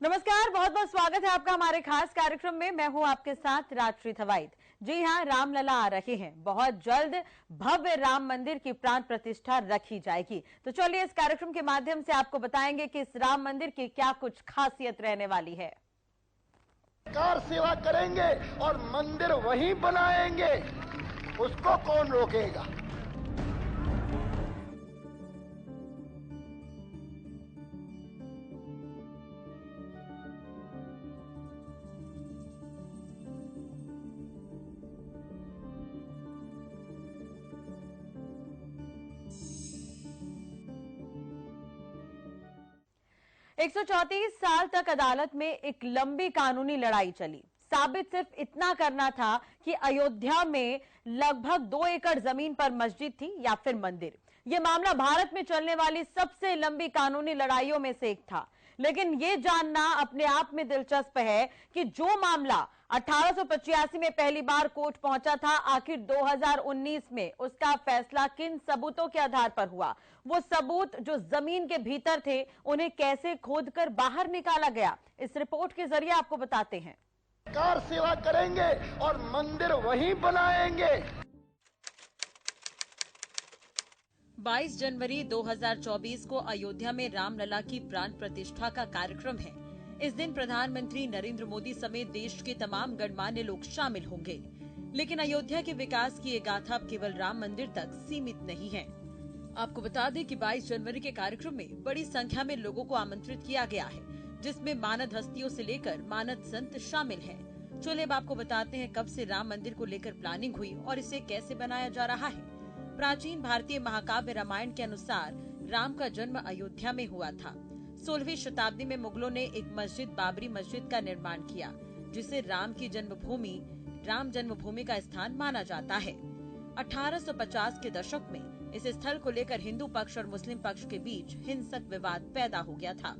नमस्कार, बहुत बहुत स्वागत है आपका हमारे खास कार्यक्रम में। मैं हूं आपके साथ राजश्री थवाईत। जी हां, रामलला आ रहे हैं। बहुत जल्द भव्य राम मंदिर की प्राण प्रतिष्ठा रखी जाएगी। तो चलिए इस कार्यक्रम के माध्यम से आपको बताएंगे कि इस राम मंदिर की क्या कुछ खासियत रहने वाली है। कार सेवा करेंगे और मंदिर वहीं बनाएंगे, उसको कौन रोकेगा। 134 साल तक अदालत में एक लंबी कानूनी लड़ाई चली। साबित सिर्फ इतना करना था कि अयोध्या में लगभग 2 एकड़ जमीन पर मस्जिद थी या फिर मंदिर। यह मामला भारत में चलने वाली सबसे लंबी कानूनी लड़ाइयों में से एक था। लेकिन यह जानना अपने आप में दिलचस्प है कि जो मामला 1885 में पहली बार कोर्ट पहुंचा था, आखिर 2019 में उसका फैसला किन सबूतों के आधार पर हुआ। वो सबूत जो जमीन के भीतर थे, उन्हें कैसे खोदकर बाहर निकाला गया, इस रिपोर्ट के जरिए आपको बताते हैं। कार सेवा करेंगे और मंदिर वहीं बनाएंगे। 22 जनवरी 2024 को अयोध्या में रामलला की प्राण प्रतिष्ठा का कार्यक्रम है। इस दिन प्रधानमंत्री नरेंद्र मोदी समेत देश के तमाम गणमान्य लोग शामिल होंगे। लेकिन अयोध्या के विकास की ये गाथा अब केवल राम मंदिर तक सीमित नहीं है। आपको बता दें कि 22 जनवरी के कार्यक्रम में बड़ी संख्या में लोगों को आमंत्रित किया गया है, जिसमें मानद हस्तियों से लेकर मानद संत शामिल हैं। चलिए अब आपको बताते हैं कब से राम मंदिर को लेकर प्लानिंग हुई और इसे कैसे बनाया जा रहा है। प्राचीन भारतीय महाकाव्य रामायण के अनुसार राम का जन्म अयोध्या में हुआ था। 16वीं शताब्दी में मुगलों ने एक मस्जिद बाबरी मस्जिद का निर्माण किया, जिसे राम की जन्मभूमि राम जन्मभूमि का स्थान माना जाता है। 1850 के दशक में इस स्थल को लेकर हिंदू पक्ष और मुस्लिम पक्ष के बीच हिंसक विवाद पैदा हो गया था।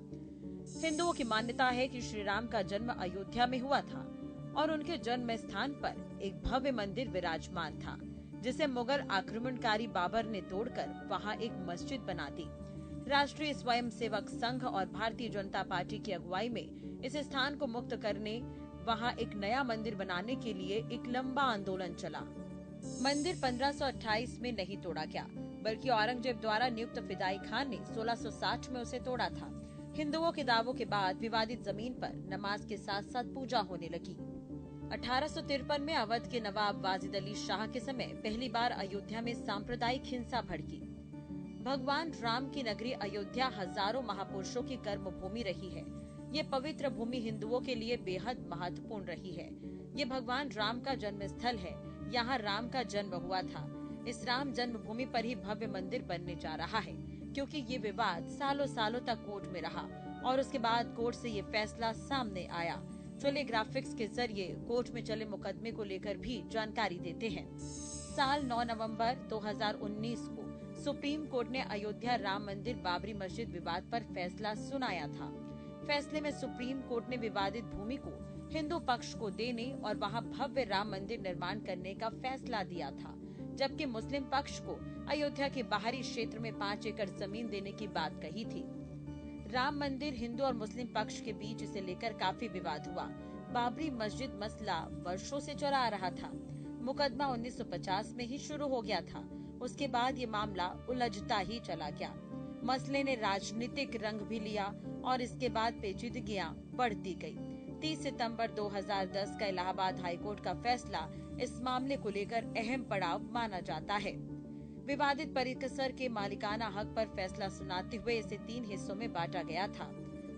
हिंदुओं की मान्यता है कि श्री राम का जन्म अयोध्या में हुआ था और उनके जन्म स्थान पर एक भव्य मंदिर विराजमान था, जिसे मुगल आक्रमणकारी बाबर ने तोड़कर वहां एक मस्जिद बना दी। राष्ट्रीय स्वयंसेवक संघ और भारतीय जनता पार्टी की अगुवाई में इस स्थान को मुक्त करने वहां एक नया मंदिर बनाने के लिए एक लंबा आंदोलन चला। मंदिर 1528 में नहीं तोड़ा गया, बल्कि औरंगजेब द्वारा नियुक्त फिदाई खान ने 1660 में उसे तोड़ा था। हिंदुओं के दावों के बाद विवादित जमीन पर नमाज के साथ साथ पूजा होने लगी। 1853 में अवध के नवाब वाजिद अली शाह के समय पहली बार अयोध्या में सांप्रदायिक हिंसा भड़की। भगवान राम की नगरी अयोध्या हजारों महापुरुषों की कर्म भूमि रही है। ये पवित्र भूमि हिंदुओं के लिए बेहद महत्वपूर्ण रही है। ये भगवान राम का जन्म स्थल है। यहाँ राम का जन्म हुआ था। इस राम जन्मभूमि पर ही भव्य मंदिर बनने जा रहा है, क्योंकि ये विवाद सालों सालों तक कोर्ट में रहा और उसके बाद कोर्ट से ये फैसला सामने आया। चलिए ग्राफिक्स के जरिए कोर्ट में चले मुकदमे को लेकर भी जानकारी देते हैं। साल 9 नवंबर 2019 को सुप्रीम कोर्ट ने अयोध्या राम मंदिर बाबरी मस्जिद विवाद पर फैसला सुनाया था। फैसले में सुप्रीम कोर्ट ने विवादित भूमि को हिंदू पक्ष को देने और वहां भव्य राम मंदिर निर्माण करने का फैसला दिया था, जबकि मुस्लिम पक्ष को अयोध्या के बाहरी क्षेत्र में 5 एकड़ जमीन देने की बात कही थी। राम मंदिर हिंदू और मुस्लिम पक्ष के बीच इसे लेकर काफी विवाद हुआ। बाबरी मस्जिद मसला वर्षों से चला आ रहा था। मुकदमा 1950 में ही शुरू हो गया था। उसके बाद ये मामला उलझता ही चला गया। मसले ने राजनीतिक रंग भी लिया और इसके बाद पेचीदगियां बढ़ती गई। 30 सितंबर 2010 का इलाहाबाद हाईकोर्ट का फैसला इस मामले को लेकर अहम पड़ाव माना जाता है। विवादित परिसर के मालिकाना हक पर फैसला सुनाते हुए इसे 3 हिस्सों में बांटा गया था।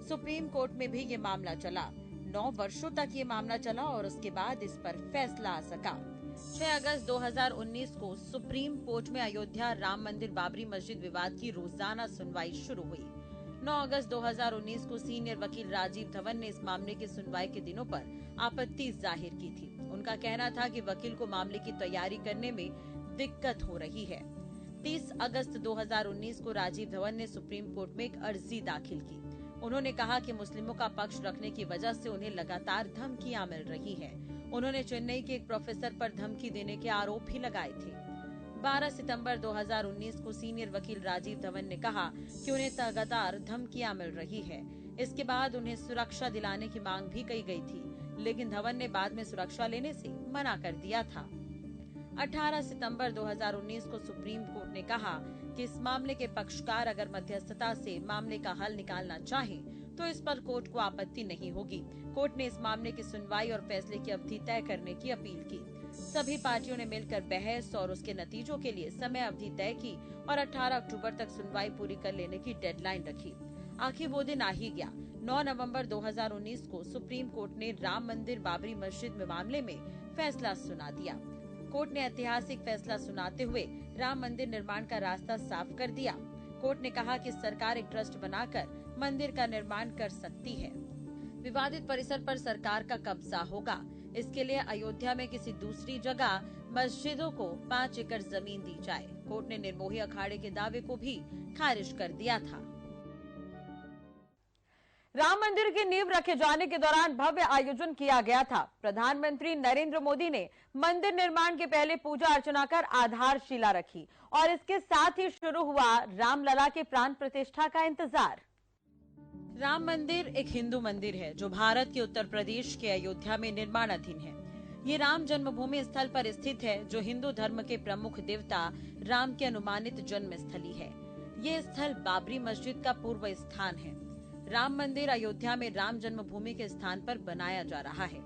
सुप्रीम कोर्ट में भी ये मामला चला। 9 वर्षों तक ये मामला चला और उसके बाद इस पर फैसला आ सका। 6 अगस्त 2019 को सुप्रीम कोर्ट में अयोध्या राम मंदिर बाबरी मस्जिद विवाद की रोजाना सुनवाई शुरू हुई। 9 अगस्त 2019 को सीनियर वकील राजीव धवन ने इस मामले की सुनवाई के दिनों पर आपत्ति जाहिर की थी। उनका कहना था कि वकील को मामले की तैयारी करने में दिक्कत हो रही है। 30 अगस्त 2019 को राजीव धवन ने सुप्रीम कोर्ट में एक अर्जी दाखिल की। उन्होंने कहा कि मुस्लिमों का पक्ष रखने की वजह से उन्हें लगातार धमकियां मिल रही है। उन्होंने चेन्नई के एक प्रोफेसर पर धमकी देने के आरोप भी लगाए थे। 12 सितंबर 2019 को सीनियर वकील राजीव धवन ने कहा कि उन्हें लगातार धमकियां मिल रही है। इसके बाद उन्हें सुरक्षा दिलाने की मांग भी की गई थी, लेकिन धवन ने बाद में सुरक्षा लेने से मना कर दिया था। 18 सितंबर 2019 को सुप्रीम कोर्ट ने कहा कि इस मामले के पक्षकार अगर मध्यस्थता से मामले का हल निकालना चाहें, तो इस पर कोर्ट को आपत्ति नहीं होगी। कोर्ट ने इस मामले की सुनवाई और फैसले की अवधि तय करने की अपील की। सभी पार्टियों ने मिलकर बहस और उसके नतीजों के लिए समय अवधि तय की और 18 अक्टूबर तक सुनवाई पूरी कर लेने की डेडलाइन रखी। आखिर वो दिन आ ही गया। 9 नवंबर 2019 को सुप्रीम कोर्ट ने राम मंदिर बाबरी मस्जिद मामले में फैसला सुना दिया। कोर्ट ने ऐतिहासिक फैसला सुनाते हुए राम मंदिर निर्माण का रास्ता साफ कर दिया। कोर्ट ने कहा कि सरकार एक ट्रस्ट बनाकर मंदिर का निर्माण कर सकती है। विवादित परिसर पर सरकार का कब्जा होगा। इसके लिए अयोध्या में किसी दूसरी जगह मस्जिदों को 5 एकड़ जमीन दी जाए। कोर्ट ने निर्मोही अखाड़े के दावे को भी खारिज कर दिया था। राम मंदिर की नींव रखे जाने के दौरान भव्य आयोजन किया गया था। प्रधानमंत्री नरेंद्र मोदी ने मंदिर निर्माण के पहले पूजा अर्चना कर आधारशिला रखी और इसके साथ ही शुरू हुआ रामलला के प्राण प्रतिष्ठा का इंतजार। राम मंदिर एक हिंदू मंदिर है जो भारत के उत्तर प्रदेश के अयोध्या में निर्माणाधीन है। ये राम जन्मभूमि स्थल पर स्थित है, जो हिंदू धर्म के प्रमुख देवता राम की अनुमानित जन्म स्थली है। ये स्थल बाबरी मस्जिद का पूर्व स्थान है। राम मंदिर अयोध्या में राम जन्मभूमि के स्थान पर बनाया जा रहा है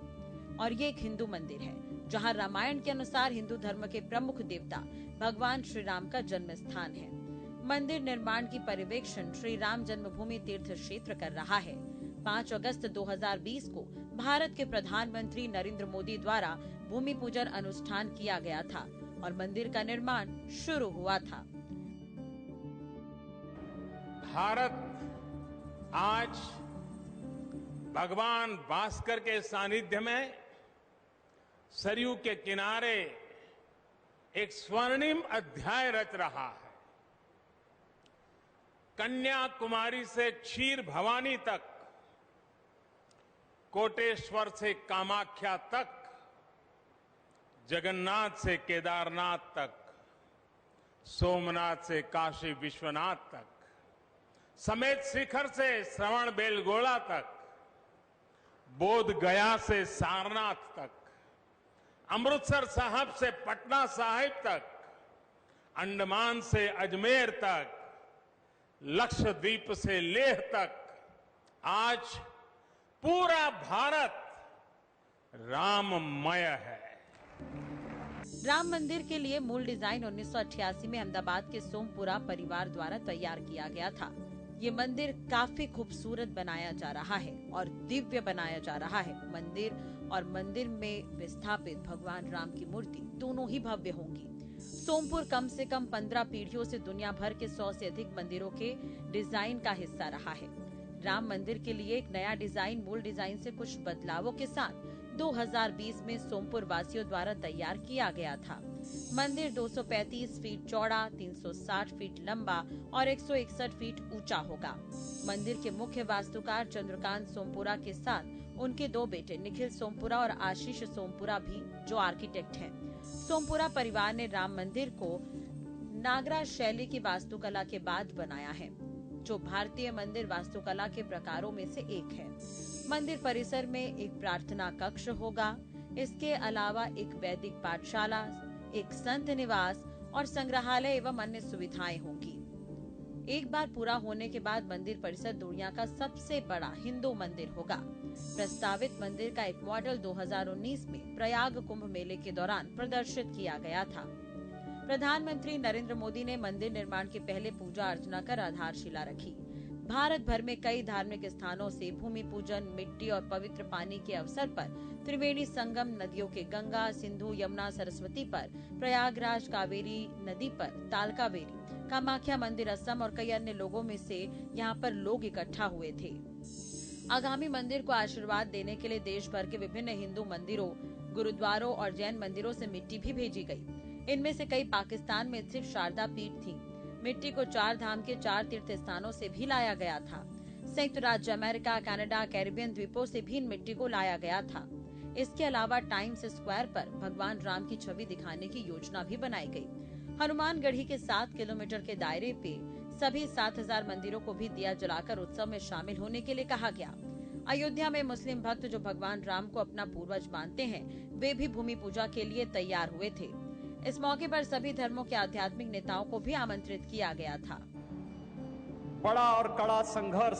और ये एक हिंदू मंदिर है जहां रामायण के अनुसार हिंदू धर्म के प्रमुख देवता भगवान श्री राम का जन्म स्थान है। मंदिर निर्माण की पर्यवेक्षण श्री राम जन्मभूमि तीर्थ क्षेत्र कर रहा है। 5 अगस्त 2020 को भारत के प्रधानमंत्री नरेंद्र मोदी द्वारा भूमि पूजन अनुष्ठान किया गया था और मंदिर का निर्माण शुरू हुआ था। भारत आज भगवान भास्कर के सानिध्य में सरयू के किनारे एक स्वर्णिम अध्याय रच रहा है। कन्याकुमारी से क्षीर भवानी तक, कोटेश्वर से कामाख्या तक, जगन्नाथ से केदारनाथ तक, सोमनाथ से काशी विश्वनाथ तक, समेत शिखर से श्रवण बेलगोला तक, बोध गया से सारनाथ तक, अमृतसर साहब से पटना साहिब तक, अंडमान से अजमेर तक, लक्षद्वीप से लेह तक, आज पूरा भारत राममय है। राम मंदिर के लिए मूल डिजाइन 1988 में अहमदाबाद के सोमपुरा परिवार द्वारा तैयार किया गया था। ये मंदिर काफी खूबसूरत बनाया जा रहा है और दिव्य बनाया जा रहा है। मंदिर और मंदिर में विस्थापित भगवान राम की मूर्ति दोनों ही भव्य होंगी। सोमपुर कम से कम 15 पीढ़ियों से दुनिया भर के 100 से अधिक मंदिरों के डिजाइन का हिस्सा रहा है। राम मंदिर के लिए एक नया डिजाइन मूल डिजाइन से कुछ बदलावों के साथ 2020 में सोमपुर वासियों द्वारा तैयार किया गया था। मंदिर 235 फीट चौड़ा, 360 फीट लंबा और 161 फीट ऊंचा होगा। मंदिर के मुख्य वास्तुकार चंद्रकांत सोमपुरा के साथ उनके 2 बेटे निखिल सोमपुरा और आशीष सोमपुरा भी, जो आर्किटेक्ट हैं। सोमपुरा परिवार ने राम मंदिर को नागरा शैली की वास्तुकला के बाद बनाया है, जो भारतीय मंदिर वास्तुकला के प्रकारों में से एक है। मंदिर परिसर में एक प्रार्थना कक्ष होगा। इसके अलावा एक वैदिक पाठशाला, एक संत निवास और संग्रहालय एवं अन्य सुविधाएं होंगी। एक बार पूरा होने के बाद मंदिर परिसर दुनिया का सबसे बड़ा हिंदू मंदिर होगा। प्रस्तावित मंदिर का एक मॉडल 2019 में प्रयाग कुंभ मेले के दौरान प्रदर्शित किया गया था। प्रधानमंत्री नरेंद्र मोदी ने मंदिर निर्माण के पहले पूजा अर्चना कर आधारशिला रखी। भारत भर में कई धार्मिक स्थानों से भूमि पूजन, मिट्टी और पवित्र पानी के अवसर पर त्रिवेणी संगम नदियों के गंगा, सिंधु, यमुना, सरस्वती पर, प्रयागराज कावेरी नदी पर तालकावेरी, कामाख्या मंदिर असम और कई अन्य लोगों में से यहाँ पर लोग इकट्ठा हुए थे। आगामी मंदिर को आशीर्वाद देने के लिए देश भर के विभिन्न हिंदू मंदिरों, गुरुद्वारों और जैन मंदिरों से मिट्टी भी भेजी गई। इनमें से कई पाकिस्तान में स्थित शारदा पीठ थी। मिट्टी को 4 धाम के 4 तीर्थ स्थानों से भी लाया गया था। संयुक्त राज्य अमेरिका, कनाडा, कैरिबियन द्वीपों से भी इन मिट्टी को लाया गया था। इसके अलावा टाइम्स स्क्वायर पर भगवान राम की छवि दिखाने की योजना भी बनाई गई। हनुमानगढ़ी के 7 किलोमीटर के दायरे पे सभी 7,000 मंदिरों को भी दिया जलाकर उत्सव में शामिल होने के लिए कहा गया। अयोध्या में मुस्लिम भक्त जो भगवान राम को अपना पूर्वज मानते हैं, वे भी भूमि पूजा के लिए तैयार हुए थे। इस मौके पर सभी धर्मों के आध्यात्मिक नेताओं को भी आमंत्रित किया गया था। बड़ा और कड़ा संघर्ष,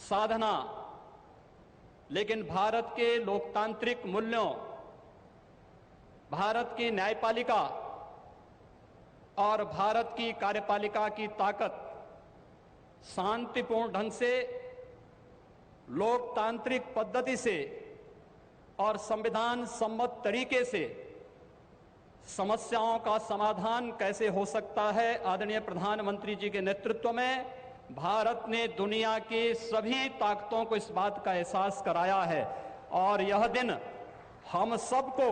साधना, लेकिन भारत के लोकतांत्रिक मूल्यों, भारत की न्यायपालिका और भारत की कार्यपालिका की ताकत शांतिपूर्ण ढंग से, लोकतांत्रिक पद्धति से और संविधान सम्मत तरीके से समस्याओं का समाधान कैसे हो सकता है। आदरणीय प्रधानमंत्री जी के नेतृत्व में भारत ने दुनिया की सभी ताकतों को इस बात का एहसास कराया है और यह दिन हम सबको,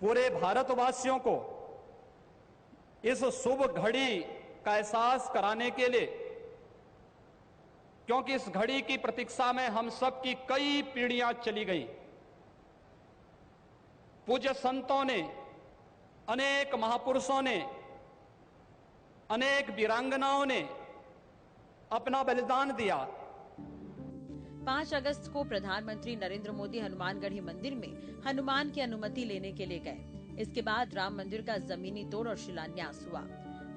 पूरे भारतवासियों को इस शुभ घड़ी का एहसास कराने के लिए, क्योंकि इस घड़ी की प्रतीक्षा में हम सब की कई पीढ़ियां चली गई। पूज्य संतों ने, अनेक महापुरुषों ने, अनेक वीरांगनाओं ने अपना बलिदान दिया। 5 अगस्त को प्रधानमंत्री नरेंद्र मोदी हनुमानगढ़ी मंदिर में हनुमान की अनुमति लेने के लिए गए। इसके बाद राम मंदिर का जमीनी तोड़ और शिलान्यास हुआ।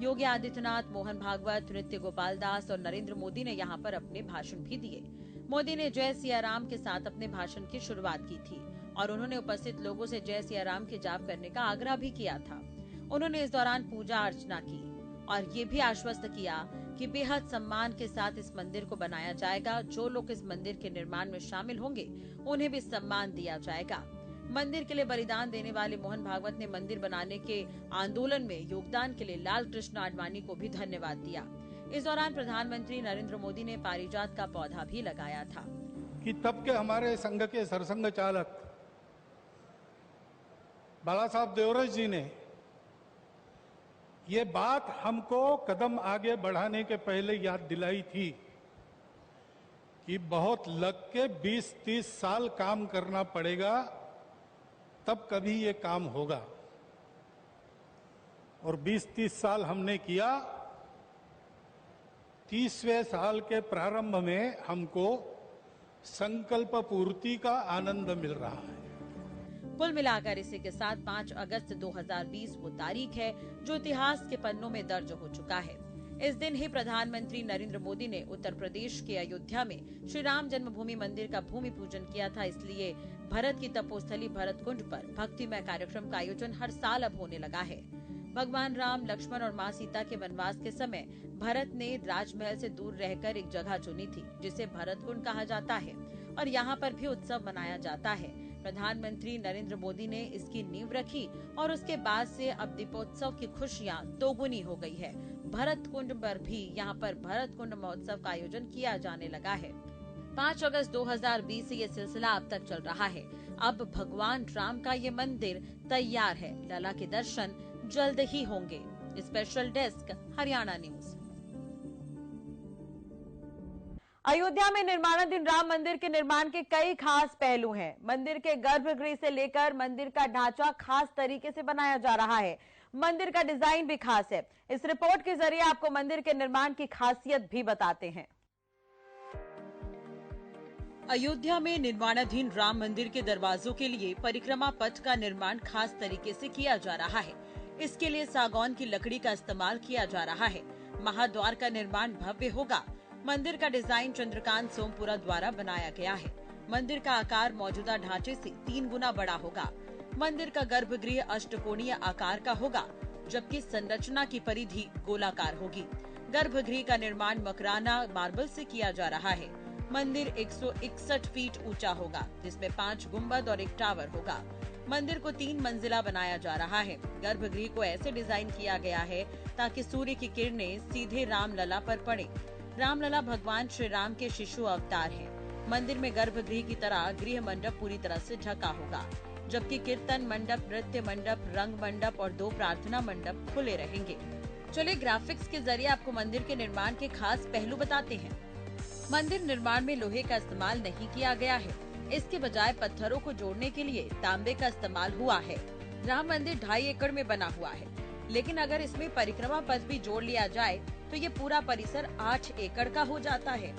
योगी आदित्यनाथ, मोहन भागवत, नृत्य गोपाल दास और नरेंद्र मोदी ने यहां पर अपने भाषण भी दिए। मोदी ने जय सिया राम के साथ अपने भाषण की शुरुआत की थी और उन्होंने उपस्थित लोगों से जय सिया राम के जाप करने का आग्रह भी किया था। उन्होंने इस दौरान पूजा अर्चना की और ये भी आश्वस्त किया कि बेहद सम्मान के साथ इस मंदिर को बनाया जाएगा। जो लोग इस मंदिर के निर्माण में शामिल होंगे, उन्हें भी सम्मान दिया जाएगा। मंदिर के लिए बलिदान देने वाले मोहन भागवत ने मंदिर बनाने के आंदोलन में योगदान के लिए लाल कृष्ण आडवाणी को भी धन्यवाद दिया। इस दौरान प्रधानमंत्री नरेंद्र मोदी ने पारिजात का पौधा भी लगाया था। कि तब के हमारे संघ के सरसंघ चालक बाला साहब देवरस जी ने ये बात हमको कदम आगे बढ़ाने के पहले याद दिलाई थी कि बहुत लग के 20-30 साल काम करना पड़ेगा, तब कभी ये काम होगा। और 20-30 साल हमने किया। 30वें साल के प्रारंभ में हमको संकल्प पूर्ति का आनंद मिल रहा है। कुल मिलाकर इसी के साथ 5 अगस्त 2020 वो तारीख है जो इतिहास के पन्नों में दर्ज हो चुका है। इस दिन ही प्रधानमंत्री नरेंद्र मोदी ने उत्तर प्रदेश के अयोध्या में श्री राम जन्मभूमि मंदिर का भूमि पूजन किया था। इसलिए भरत की तपोस्थली भरत कुंड पर भक्तिमय कार्यक्रम का आयोजन हर साल अब होने लगा है। भगवान राम, लक्ष्मण और मां सीता के वनवास के समय भरत ने राजमहल से दूर रहकर एक जगह चुनी थी जिसे भरत कुंड कहा जाता है और यहाँ पर भी उत्सव मनाया जाता है। प्रधानमंत्री नरेंद्र मोदी ने इसकी नींव रखी और उसके बाद से अब दीपोत्सव की खुशियाँ दोगुनी हो गई है। भरत कुंड पर भी यहाँ पर भरत कुंड महोत्सव का आयोजन किया जाने लगा है। 5 अगस्त 2020 से ये सिलसिला अब तक चल रहा है। अब भगवान राम का ये मंदिर तैयार है। लला के दर्शन जल्द ही होंगे। Special desk, Haryana news. Ayodhya में निर्माणाधीन राम मंदिर के निर्माण के कई खास पहलू हैं। मंदिर के गर्भगृह से लेकर मंदिर का ढांचा खास तरीके से बनाया जा रहा है। मंदिर का डिजाइन भी खास है। इस रिपोर्ट के जरिए आपको मंदिर के निर्माण की खासियत भी बताते हैं। अयोध्या में निर्माणाधीन राम मंदिर के दरवाजों के लिए परिक्रमा पथ का निर्माण खास तरीके से किया जा रहा है। इसके लिए सागौन की लकड़ी का इस्तेमाल किया जा रहा है। महाद्वार का निर्माण भव्य होगा। मंदिर का डिजाइन चंद्रकांत सोमपुरा द्वारा बनाया गया है। मंदिर का आकार मौजूदा ढांचे से 3 गुना बड़ा होगा। मंदिर का गर्भगृह अष्टकोणीय आकार का होगा, जबकि संरचना की परिधि गोलाकार होगी। गर्भगृह का निर्माण मकराना मार्बल से किया जा रहा है। मंदिर 161 फीट ऊंचा होगा, जिसमें 5 गुंबद और एक टावर होगा। मंदिर को 3 मंजिला बनाया जा रहा है। गर्भगृह को ऐसे डिजाइन किया गया है ताकि सूर्य की किरणें सीधे रामलला पर पड़े। रामलला भगवान श्री राम के शिशु अवतार हैं। मंदिर में गर्भगृह की तरह गृह मंडप पूरी तरह से ढका होगा, जबकि कीर्तन मंडप, नृत्य मंडप, रंग मंडप और 2 प्रार्थना मंडप खुले रहेंगे। चलिए ग्राफिक्स के जरिए आपको मंदिर के निर्माण के खास पहलू बताते हैं। मंदिर निर्माण में लोहे का इस्तेमाल नहीं किया गया है। इसके बजाय पत्थरों को जोड़ने के लिए तांबे का इस्तेमाल हुआ है। राम मंदिर 2.5 एकड़ में बना हुआ है। लेकिन अगर इसमें परिक्रमा पथ भी जोड़ लिया जाए तो ये पूरा परिसर 8 एकड़ का हो जाता है।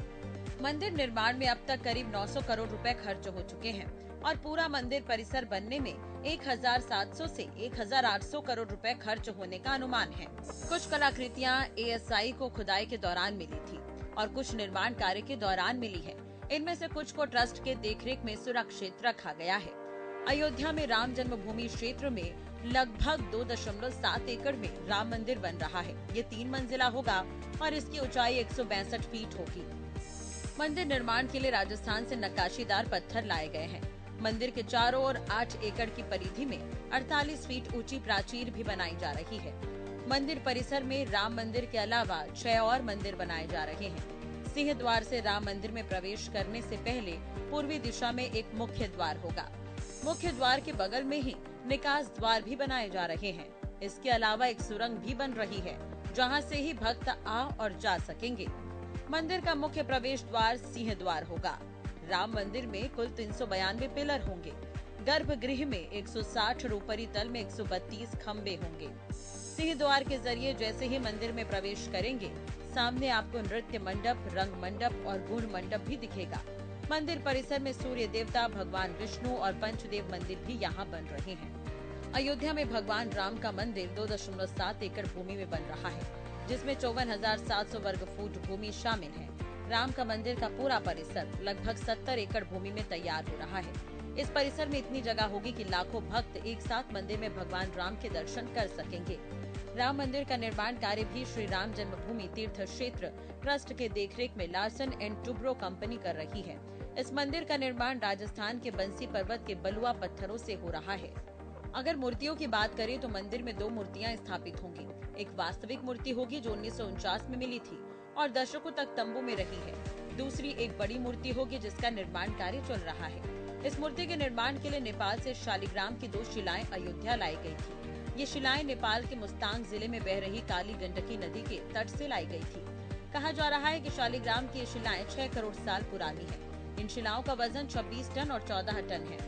मंदिर निर्माण में अब तक करीब 900 करोड़ रुपए खर्च हो चुके हैं और पूरा मंदिर परिसर बनने में 1700 से 1800 करोड़ रुपए खर्च होने का अनुमान है। कुछ कलाकृतियां ASI को खुदाई के दौरान मिली थी और कुछ निर्माण कार्य के दौरान मिली है। इनमें से कुछ को ट्रस्ट के देखरेख में सुरक्षित रखा गया है। अयोध्या में राम जन्मभूमि क्षेत्र में लगभग 2.7 एकड़ में राम मंदिर बन रहा है। ये 3 मंजिला होगा और इसकी ऊंचाई 162 फीट होगी। मंदिर निर्माण के लिए राजस्थान से नक्काशीदार पत्थर लाए गए हैं। मंदिर के चारों ओर 8 एकड़ की परिधि में 48 फीट ऊंची प्राचीर भी बनाई जा रही है। मंदिर परिसर में राम मंदिर के अलावा 6 और मंदिर बनाए जा रहे हैं। सिंह द्वार से राम मंदिर में प्रवेश करने से पहले पूर्वी दिशा में एक मुख्य द्वार होगा। मुख्य द्वार के बगल में ही निकास द्वार भी बनाए जा रहे हैं। इसके अलावा एक सुरंग भी बन रही है, जहां से ही भक्त आ और जा सकेंगे। मंदिर का मुख्य प्रवेश द्वार सिंह द्वार होगा। राम मंदिर में कुल 392 पिलर होंगे। गर्भगृह में 160 और ऊपरी तल में 132 खम्बे होंगे। सिंह द्वार के जरिए जैसे ही मंदिर में प्रवेश करेंगे, सामने आपको नृत्य मंडप, रंग मंडप और गुण मंडप भी दिखेगा। मंदिर परिसर में सूर्य देवता, भगवान विष्णु और पंचदेव मंदिर भी यहाँ बन रहे हैं। अयोध्या में भगवान राम का मंदिर 2.7 एकड़ भूमि में बन रहा है, जिसमें 54,700 वर्ग फुट भूमि शामिल है। राम का मंदिर का पूरा परिसर लगभग 70 एकड़ भूमि में तैयार हो रहा है। इस परिसर में इतनी जगह होगी कि लाखों भक्त एक साथ मंदिर में भगवान राम के दर्शन कर सकेंगे। राम मंदिर का निर्माण कार्य भी श्री राम जन्मभूमि तीर्थ क्षेत्र ट्रस्ट के देखरेख में लार्सन एंड टुब्रो कंपनी कर रही है। इस मंदिर का निर्माण राजस्थान के बंसी पर्वत के बलुआ पत्थरों से हो रहा है। अगर मूर्तियों की बात करें तो मंदिर में 2 मूर्तियां स्थापित होंगी। एक वास्तविक मूर्ति होगी जो 1949 में मिली थी और दशकों तक तंबू में रही है। दूसरी एक बड़ी मूर्ति होगी जिसका निर्माण कार्य चल रहा है। इस मूर्ति के निर्माण के लिए नेपाल से शालिग्राम की 2 शिलाएं अयोध्या लाई गई थी। ये शिलाएं नेपाल के मुस्तांग जिले में बह रही काली गंडकी नदी के तट से लाई गई थी। कहा जा रहा है कि शालिग्राम की ये शिलाएं 6 करोड़ साल पुरानी है। इन शिलाओं का वजन 26 टन और 14 टन है।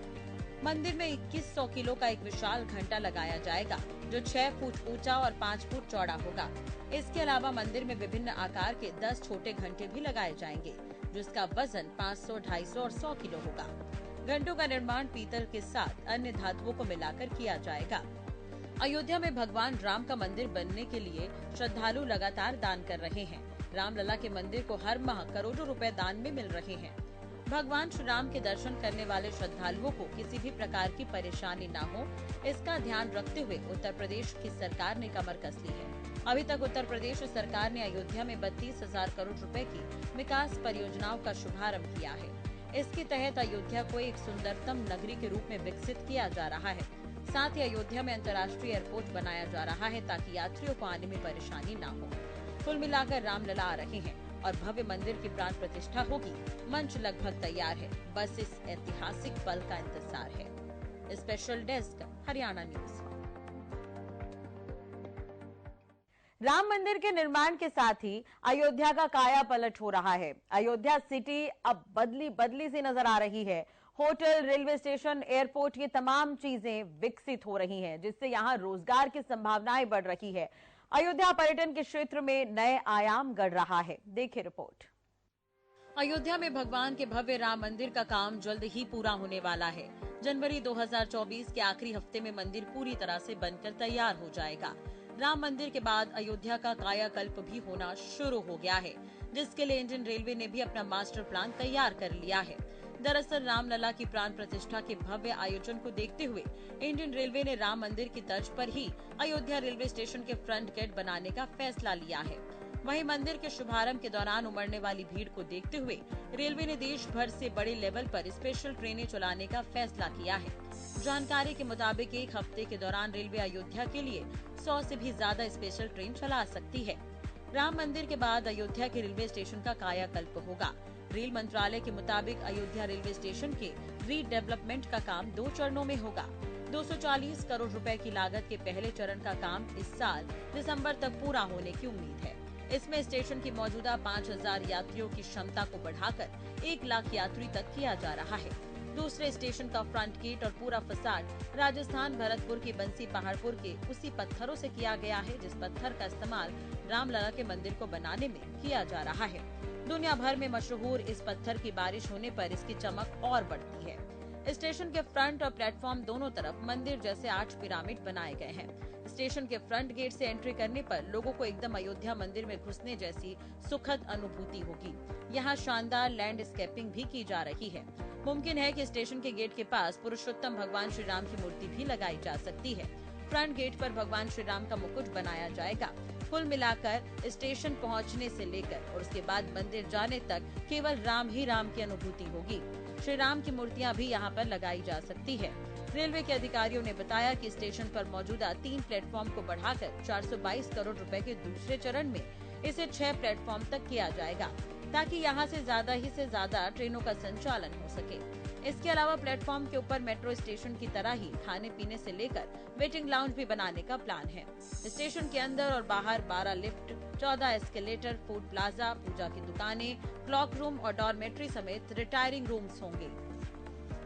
मंदिर में 2100 किलो का एक विशाल घंटा लगाया जाएगा, जो 6 फुट ऊंचा और 5 फुट चौड़ा होगा। इसके अलावा मंदिर में विभिन्न आकार के 10 छोटे घंटे भी लगाए जाएंगे, जिसका वजन 500, 250 और 100 किलो होगा। घंटों का निर्माण पीतल के साथ अन्य धातुओं को मिलाकर किया जाएगा। अयोध्या में भगवान राम का मंदिर बनने के लिए श्रद्धालु लगातार दान कर रहे हैं। रामलला के मंदिर को हर माह करोड़ों रुपए दान में मिल रहे हैं। भगवान श्री राम के दर्शन करने वाले श्रद्धालुओं को किसी भी प्रकार की परेशानी न हो, इसका ध्यान रखते हुए उत्तर प्रदेश की सरकार ने कमर कस ली है। अभी तक उत्तर प्रदेश सरकार ने अयोध्या में 32,000 करोड़ रुपए की विकास परियोजनाओं का शुभारंभ किया है। इसके तहत अयोध्या को एक सुंदरतम नगरी के रूप में विकसित किया जा रहा है। साथ ही अयोध्या में अंतर्राष्ट्रीय एयरपोर्ट बनाया जा रहा है ताकि यात्रियों को आने में परेशानी न हो। कुल मिलाकर रामलला आ रहे हैं और भव्य मंदिर की प्राण प्रतिष्ठा होगी। मंच लगभग तैयार है, बस इस ऐतिहासिक पल का इंतजार है। Special desk, Haryana news. Ram मंदिर के निर्माण के साथ ही अयोध्या का काया पलट हो रहा है। अयोध्या सिटी अब बदली सी नजर आ रही है। होटल, रेलवे स्टेशन, एयरपोर्ट, ये तमाम चीजें विकसित हो रही हैं, जिससे यहाँ रोजगार की संभावनाएं बढ़ रही है। अयोध्या पर्यटन के क्षेत्र में नए आयाम गढ़ रहा है। देखिए रिपोर्ट। अयोध्या में भगवान के भव्य राम मंदिर का काम जल्द ही पूरा होने वाला है। जनवरी 2024 के आखिरी हफ्ते में मंदिर पूरी तरह से बनकर तैयार हो जाएगा। राम मंदिर के बाद अयोध्या का कायाकल्प भी होना शुरू हो गया है, जिसके लिए इंडियन रेलवे ने भी अपना मास्टर प्लान तैयार कर लिया है। दरअसल रामलला की प्राण प्रतिष्ठा के भव्य आयोजन को देखते हुए इंडियन रेलवे ने राम मंदिर की तर्ज पर ही अयोध्या रेलवे स्टेशन के फ्रंट गेट बनाने का फैसला लिया है। वहीं मंदिर के शुभारंभ के दौरान उमड़ने वाली भीड़ को देखते हुए रेलवे ने देश भर से बड़े लेवल पर स्पेशल ट्रेनें चलाने का फैसला किया है। जानकारी के मुताबिक एक हफ्ते के दौरान रेलवे अयोध्या के लिए 100 से भी ज्यादा स्पेशल ट्रेन चला सकती है। राम मंदिर के बाद अयोध्या के रेलवे स्टेशन का कायाकल्प होगा। रेल मंत्रालय के मुताबिक अयोध्या रेलवे स्टेशन के रीडेवलपमेंट का काम 2 चरणों में होगा। 240 करोड़ रुपए की लागत के पहले चरण का काम इस साल दिसंबर तक पूरा होने की उम्मीद है। इसमें स्टेशन की मौजूदा 5,000 यात्रियों की क्षमता को बढ़ाकर 1 लाख यात्री तक किया जा रहा है। दूसरे स्टेशन का फ्रंट गेट और पूरा फसाड राजस्थान भरतपुर की बंसी पहाड़पुर के उसी पत्थरों से किया गया है जिस पत्थर का इस्तेमाल रामलला के मंदिर को बनाने में किया जा रहा है। दुनिया भर में मशहूर इस पत्थर की बारिश होने पर इसकी चमक और बढ़ती है। स्टेशन के फ्रंट और प्लेटफॉर्म दोनों तरफ मंदिर जैसे 8 पिरामिड बनाए गए हैं। स्टेशन के फ्रंट गेट से एंट्री करने पर लोगों को एकदम अयोध्या मंदिर में घुसने जैसी सुखद अनुभूति होगी। यहाँ शानदार लैंडस्केपिंग भी की जा रही है। मुमकिन है कि स्टेशन के गेट के पास पुरुषोत्तम भगवान श्री राम की मूर्ति भी लगाई जा सकती है। फ्रंट गेट पर भगवान श्री राम का मुकुट बनाया जाएगा। कुल मिलाकर स्टेशन पहुंचने से लेकर और उसके बाद मंदिर जाने तक केवल राम ही राम की अनुभूति होगी। श्री राम की मूर्तियां भी यहां पर लगाई जा सकती है। रेलवे के अधिकारियों ने बताया कि स्टेशन पर मौजूदा 3 प्लेटफॉर्म को बढ़ाकर 422 करोड़ रुपए के दूसरे चरण में इसे 6 प्लेटफॉर्म तक किया जाएगा ताकि यहां से ज्यादा ट्रेनों का संचालन हो सके। इसके अलावा प्लेटफॉर्म के ऊपर मेट्रो स्टेशन की तरह ही खाने पीने से लेकर वेटिंग लाउंज भी बनाने का प्लान है। स्टेशन के अंदर और बाहर 12 लिफ्ट, 14 एस्केलेटर, फूड प्लाजा, पूजा की दुकानें, क्लॉक रूम और डॉर्मेट्री समेत रिटायरिंग रूम्स होंगे।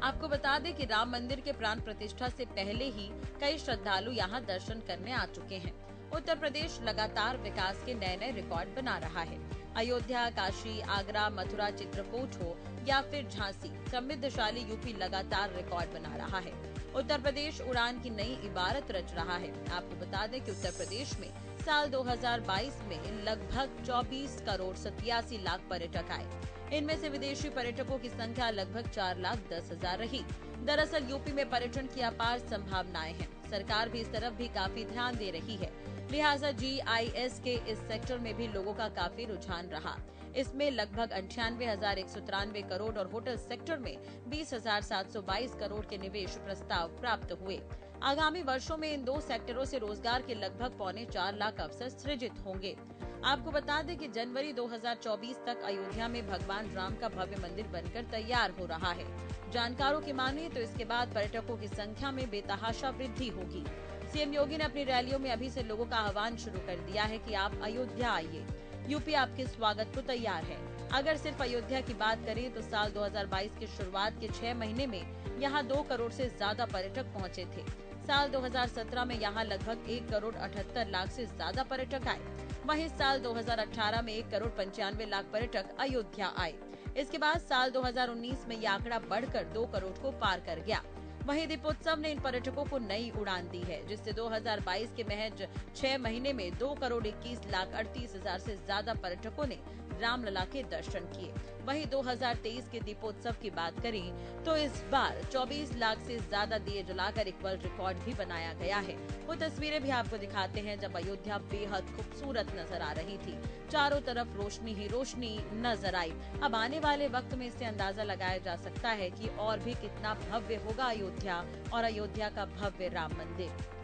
आपको बता दें कि राम मंदिर के प्राण प्रतिष्ठा से पहले ही कई श्रद्धालु यहां दर्शन करने आ चुके हैं। उत्तर प्रदेश लगातार विकास के नए रिकॉर्ड बना रहा है। अयोध्या, काशी, आगरा, मथुरा, चित्रकूट हो या फिर झांसी, समृद्धशाली यूपी लगातार रिकॉर्ड बना रहा है। उत्तर प्रदेश उड़ान की नई इबारत रच रहा है। आपको बता दें कि उत्तर प्रदेश में साल 2022 में लगभग 24 करोड़ 87 लाख पर्यटक आए। इनमें से विदेशी पर्यटकों की संख्या लगभग 4,10,000 रही। दरअसल यूपी में पर्यटन की अपार संभावनाएं हैं। सरकार भी इस तरफ भी काफी ध्यान दे रही है, लिहाजा GIS के इस सेक्टर में भी लोगों का काफी रुझान रहा। इसमें लगभग 98,193 करोड़ और होटल सेक्टर में 20,722 करोड़ के निवेश प्रस्ताव प्राप्त हुए। आगामी वर्षों में इन 2 सेक्टरों से रोजगार के लगभग 4.25 लाख अवसर सृजित होंगे। आपको बता दें कि जनवरी 2024 तक अयोध्या में भगवान राम का भव्य मंदिर बनकर तैयार हो रहा है। जानकारों की माने तो इसके बाद पर्यटकों की संख्या में बेतहाशा वृद्धि होगी। सीएम योगी ने अपनी रैलियों में अभी से लोगों का आह्वान शुरू कर दिया है कि आप अयोध्या आइए, यूपी आपके स्वागत को तैयार है। अगर सिर्फ अयोध्या की बात करें तो साल 2022 की शुरुआत के 6 महीने में यहाँ 2 करोड़ से ज्यादा पर्यटक पहुँचे थे। साल 2017 में यहाँ लगभग 1 करोड़ 78 लाख से ज्यादा पर्यटक आए। वहीं साल 2018 में 1 करोड़ 95 लाख पर्यटक अयोध्या आए। इसके बाद साल 2019 में यह आंकड़ा बढ़कर 2 करोड़ को पार कर गया। वहीं दीपोत्सव ने इन पर्यटकों को नई उड़ान दी है, जिससे 2022 के महज 6 महीने में 2 करोड़ 21 लाख 38 हजार से ज्यादा पर्यटकों ने रामलला के दर्शन किए। वहीं 2023 के दीपोत्सव की बात करें तो इस बार 24 लाख से ज्यादा दिए जलाकर एक वर्ल्ड रिकॉर्ड भी बनाया गया है। वो तस्वीरें भी आपको दिखाते हैं जब अयोध्या बेहद खूबसूरत नजर आ रही थी। चारों तरफ रोशनी ही रोशनी नजर आई। अब आने वाले वक्त में इससे अंदाजा लगाया जा सकता है कि और भी कितना भव्य होगा अयोध्या और अयोध्या का भव्य राम मंदिर।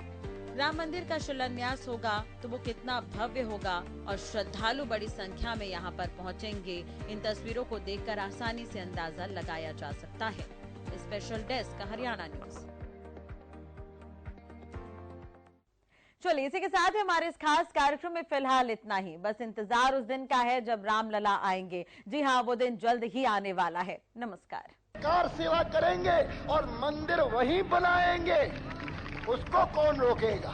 राम मंदिर का शिलान्यास होगा तो वो कितना भव्य होगा और श्रद्धालु बड़ी संख्या में यहाँ पर पहुँचेंगे। इन तस्वीरों को देखकर आसानी से अंदाजा लगाया जा सकता है। Special desk Haryana news. चलिए इसी के साथ हमारे इस खास कार्यक्रम में फिलहाल इतना ही। बस इंतजार उस दिन का है जब रामलला आएंगे। जी हाँ, वो दिन जल्द ही आने वाला है। नमस्कार। कार सेवा करेंगे और मंदिर वहीं बनाएंगे, उसको कौन रोकेगा।